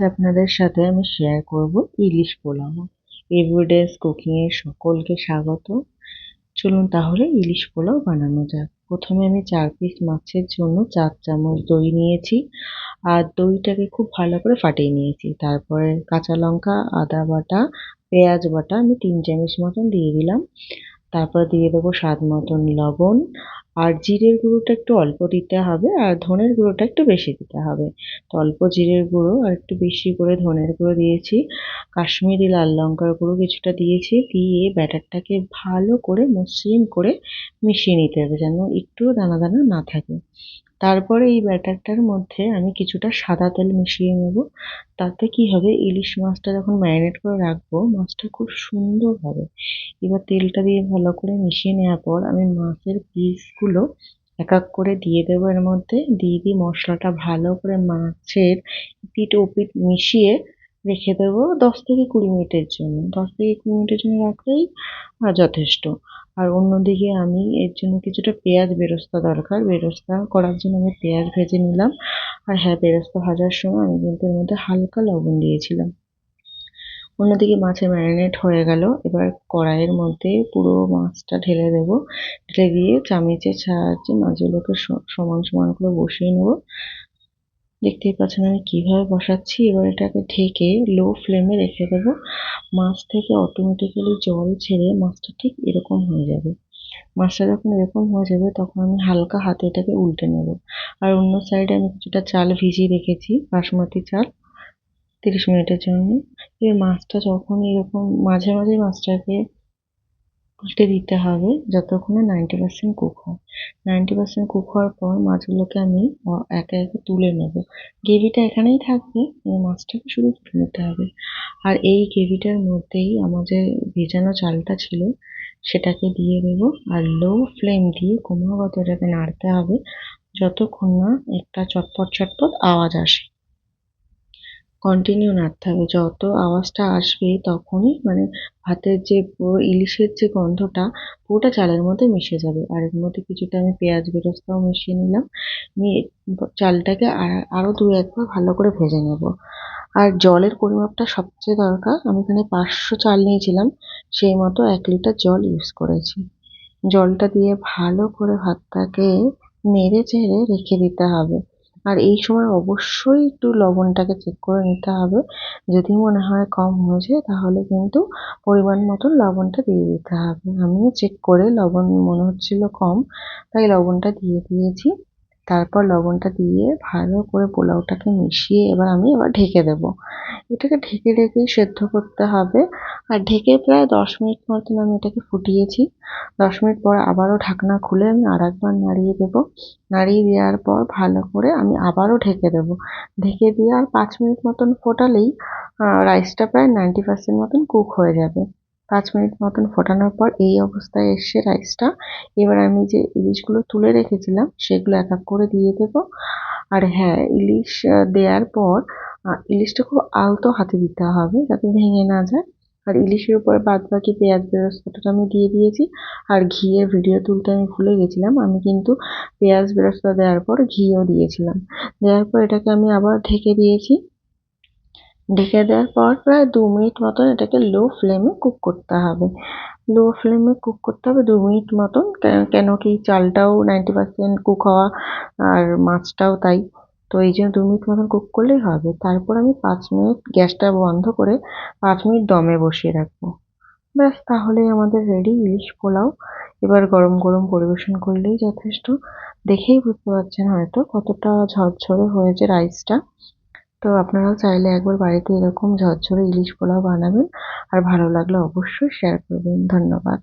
আপনাদের সাথে আমি শেয়ার করব ইলিশ পোলাও। এভরিডেজ কুকিং এর সকলকে স্বাগত। চলুন তাহলে ইলিশ পোলাও বানানো যাক। প্রথমে আমি 4 পিস মাছের জন্য 4 চামচ দই নিয়েছি, আর দইটাকে খুব ভালো করে ফাটিয়ে নিয়েছি। তারপরে কাঁচা লঙ্কা, আদা বাটা, পেঁয়াজ বাটা আমি 3 চামচ মতন দিয়ে দিলাম। তারপর দিয়ে দেবো স্বাদ মতন লবণ, আর জিরের গুঁড়োটা একটু অল্প দিতে হবে, আর ধনের গুঁড়োটা একটু বেশি দিতে হবে। তো অল্প জিরের গুঁড়ো আর একটু বেশি করে ধনের গুঁড়ো দিয়েছি, কাশ্মীরি লাল লঙ্কার গুঁড়ো কিছুটা দিয়েছি। দিয়ে ব্যাটারটাকে ভালো করে মসৃণ করে মিশিয়ে নিতে হবে, যেন একটুও দানা দানা না থাকে। তারপরে এই ব্যাটারটার মধ্যে আমি কিছুটা সাদা তেল মিশিয়ে নেব। তাতে কি হবে, ইলিশ মাছটা যখন ম্যারিনেট করে রাখবো, মাছটা খুব সুন্দর হবে। এবার তেলটা দিয়ে ভালো করে মিশিয়ে নেওয়ার পর আমি মাছের পিসগুলো এক এক করে দিয়ে দেবো এর মধ্যে। দিয়ে মশলাটা ভালো করে মাছের পিঠ ও পিঠ মিশিয়ে রেখে দেবো 10 থেকে 20 মিনিটের জন্য। 10 থেকে 20 মিনিটের জন্য রাখলেই যথেষ্ট। আর অন্যদিকে আমি এর জন্য কিছুটা পেঁয়াজ বেরেস্তা দরকার, বেরেস্তা করার জন্য আমি পেঁয়াজ ভেজে নিলাম। আর হ্যাঁ, বেরেস্তা ভাজার সময় আমি কিন্তু এর মধ্যে হালকা লবণ দিয়েছিলাম। অন্যদিকে মাছের ম্যারিনেট হয়ে গেল। এবার কড়াইয়ের মধ্যে পুরো মাছটা ঢেলে দেবো। ঢেলে দিয়ে চামচের সাহায্যে মাছগুলোকে সমান সমান করে বসিয়ে নেবো। দেখতেই পাচ্ছেন আমি কিভাবে বসাচ্ছি। এবার এটাকে ঢেকে লো ফ্লেমে রেখে দেবো। মাছ থেকে অটোমেটিক্যালি জল ছেড়ে মাছটা ঠিক এরকম হয়ে যাবে। মাছটা যখন এরকম হয়ে যাবে তখন আমি হালকা হাতে এটাকে উল্টে নেব। আর অন্য সাইডে আমি কিছুটা চাল ভিজিয়ে রেখেছি, বাসমতি চাল, 30 মিনিটের জন্য। এই মাছটা যখন এরকম মাঝে মাঝে মাছটাকে উল্টে দিতে হবে যতক্ষণে 90% কুক হয়। 90% কুক হওয়ার পর মাছগুলোকে আমি একে একে তুলে নেব। গ্রেভিটা এখানেই থাকবে, এই মাছটাকে শুধু তুলে নিতে হবে। আর এই গ্রেভিটার মধ্যেই আমার যে ভেজানো চালটা ছিল সেটাকে দিয়ে দেবো। আর লো ফ্লেম দিয়ে ক্রমাগত এটাকে নাড়তে হবে যতক্ষণ না একটা চটপট চটপট আওয়াজ আসে। কন্টিনিউ নাড়তে হবে। যত আওয়াজটা আসবে তখনই মানে ভাতের যে পুরো ইলিশের যে গন্ধটা পুরোটা চালের মধ্যে মিশে যাবে। আর এর মধ্যে কিছুটা আমি পেঁয়াজ বেরেস্তাও মিশিয়ে নিলাম। নিয়ে চালটাকে আরো 2-1 বার ভালো করে ভেজে নেব। আর জলের পরিমাপটা সবচেয়ে দরকার। আমি এখানে 500 চাল নিয়েছিলাম, সেই মতো 1 লিটার জল ইউজ করেছি। জলটা দিয়ে ভালো করে ভাতটাকে নেড়ে চেড়ে রেখে দিতে হবে। আর এই সময় অবশ্যই একটু লবণটাকে চেক করে নিতে হবে। যদি মনে হয় কম হয়েছে তাহলে কিন্তু পরিমাণ মতন লবণটা দিয়ে দিতে হবে। আমিও চেক করে লবণ মনে হচ্ছিল কম, তাই লবণটা দিয়ে দিয়েছি। তারপর লবণটা দিয়ে ভালো করে পোলাওটাকে মিশিয়ে এবার ঢেকে দেবো। এটাকে ঢেকে ঢেকেই সেদ্ধ করতে হবে। আর ঢেকে প্রায় 10 মিনিট মতন আমি এটাকে ফুটিয়েছি। 10 মিনিট পর আবারও ঢাকনা খুলে আমি আরেকবার নাড়িয়ে দেবো। নাড়িয়ে দেওয়ার পর ভালো করে আমি আবারও ঢেকে দেবো। ঢেকে দিয়ে আর 5 মিনিট মতন ফোটালেই রাইসটা প্রায় 90% মতন কুক হয়ে যাবে। 5 মিনিট মতন ফোটানোর পর এই অবস্থায় এসছে রাইসটা। এবার আমি যে ইলিশগুলো তুলে রেখেছিলাম সেগুলো এক এক করে দিয়ে দেবো। আর হ্যাঁ, ইলিশ দেওয়ার পর ইলিশটা খুব আলতো হাতে দিতে হবে যাতে ভেঙে না যায়। আর ইলিশের উপরে বাদবাকি পেঁয়াজ বেরেস্তাটা আমি দিয়ে দিয়েছি। আর ঘিয়ের ভিডিও তুলতে আমি ভুলে গেছিলাম, আমি কিন্তু পেঁয়াজ বেরেস্তা দেওয়ার পর ঘিও দিয়েছিলাম। দেওয়ার পর এটাকে আমি আবার ঢেকে দিয়েছি। ঢেকে দেওয়ার পর প্রায় 2 মিনিট মতন এটাকে লো ফ্লেমে কুক করতে হবে। লো ফ্লেমে কুক করতে হবে 2 মিনিট মতন। কেন কি চালটাও 90% কুক হওয়া, আর মাছটাও তাই। তো এই জন্য 2 মিনিট মতন কুক করলেই হবে। তারপর আমি 5 মিনিট গ্যাসটা বন্ধ করে 5 মিনিট দমে বসিয়ে রাখবো। ব্যাস, তাহলেই আমাদের রেডি ইলিশ পোলাও। এবার গরম গরম পরিবেশন করলেই যথেষ্ট। দেখেই বুঝতে পারছেন হয়তো কতটা ঝরঝরে হয়েছে রাইসটা। তো আপনারাও চাইলে একবার বাড়িতে এরকম ঝরঝরে ইলিশ পোলাও বানাবেন। আর ভালো লাগলে অবশ্যই শেয়ার করবেন। ধন্যবাদ।